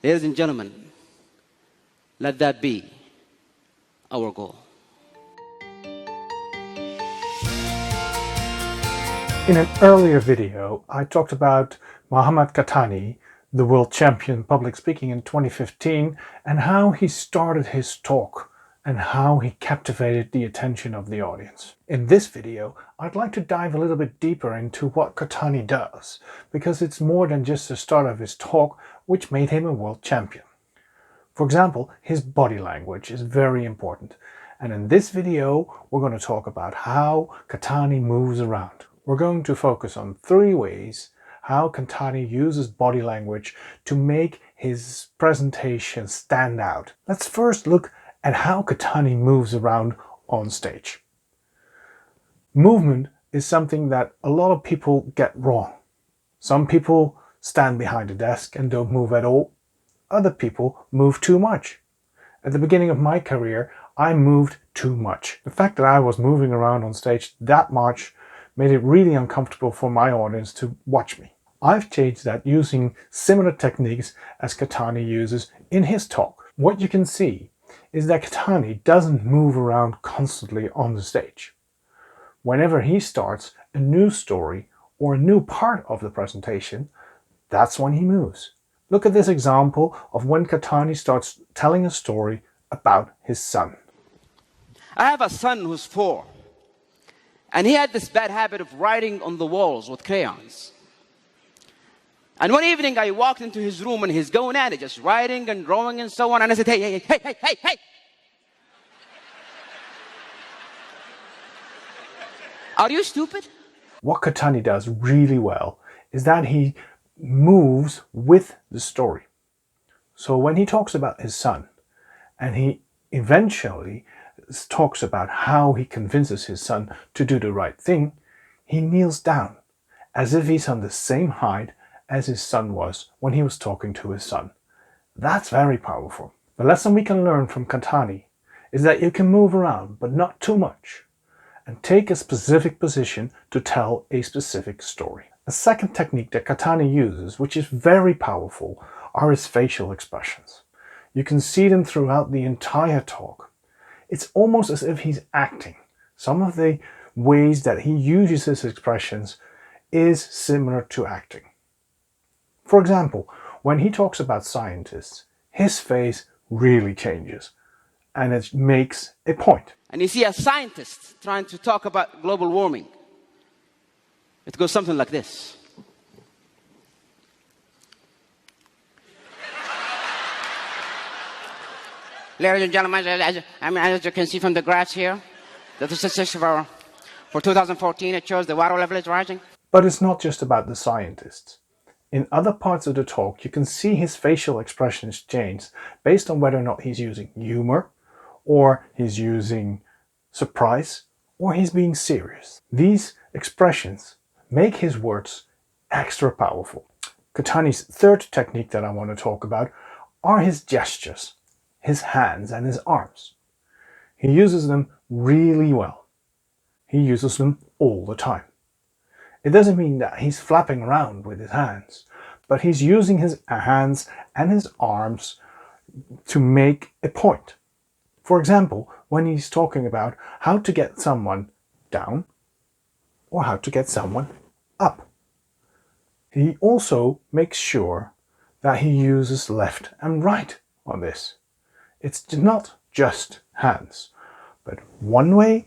Ladies and gentlemen, let that be our goal. In an earlier video, I talked about Mohammed Qathani, the world champion public speaking in 2015, and how he started his talk and how he captivated the attention of the audience. In this video, I'd like to dive a little bit deeper into what Qathani does, because it's more than just the start of his talk which made him a world champion. For example, his body language is very important, and in this video we're going to talk about how Qathani moves around. We're going to focus on 3 ways how Qathani uses body language to make his presentation stand out. Let's first look at how Qathani moves around on stage. Movement is something that a lot of people get wrong. Some people stand behind a desk and don't move at all. Other people move too much. At the beginning of my career, I moved too much. The fact that I was moving around on stage that much made it really uncomfortable for my audience to watch me. I've changed that using similar techniques as Qathani uses in his talk. What you can see is that Qathani doesn't move around constantly on the stage. Whenever he starts a new story or a new part of the presentation, that's when he moves. Look at this example of when Qathani starts telling a story about his son. I have a son who's 4, and he had this bad habit of writing on the walls with crayons. And one evening I walked into his room and he's going at it, just writing and drawing and so on. And I said, hey. Are you stupid? What Qathani does really well is that he moves with the story. So when he talks about his son, and he eventually talks about how he convinces his son to do the right thing, he kneels down as if he's on the same height as his son was when he was talking to his son. That's very powerful. The lesson we can learn from Qathani is that you can move around, but not too much, and take a specific position to tell a specific story. A second technique that Qathani uses, which is very powerful, are his facial expressions. You can see them throughout the entire talk. It's almost as if he's acting. Some of the ways that he uses his expressions is similar to acting. For example, when he talks about scientists, his face really changes and it makes a point. And you see a scientist trying to talk about global warming. It goes something like this. Ladies and gentlemen, as you can see from the graphs here, the statistics for 2014, it shows the water level is rising. But it's not just about the scientists. In other parts of the talk, you can see his facial expressions change based on whether or not he's using humor, or he's using surprise, or he's being serious. These expressions make his words extra powerful. Qathani's third technique that I want to talk about are his gestures, his hands and his arms. He uses them really well. He uses them all the time. It doesn't mean that he's flapping around with his hands, but he's using his hands and his arms to make a point. For example, when he's talking about how to get someone down or how to get someone up. He also makes sure that he uses left and right on this. It's not just hands, but one way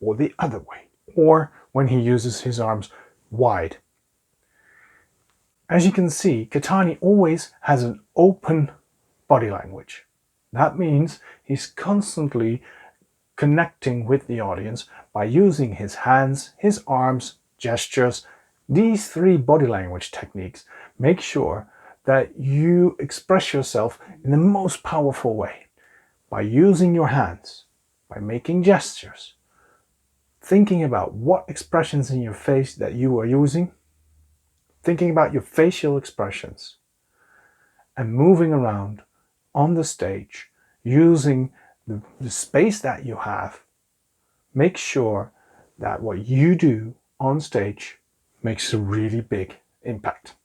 or the other way, or when he uses his arms wide. As you can see, Qathani always has an open body language. That means he's constantly connecting with the audience by using his hands, his arms, gestures. These 3 body language techniques make sure that you express yourself in the most powerful way. By using your hands, by making gestures, thinking about what expressions in your face that you are using, thinking about your facial expressions, and moving around on the stage using the space that you have. Make sure that what you do on stage makes a really big impact.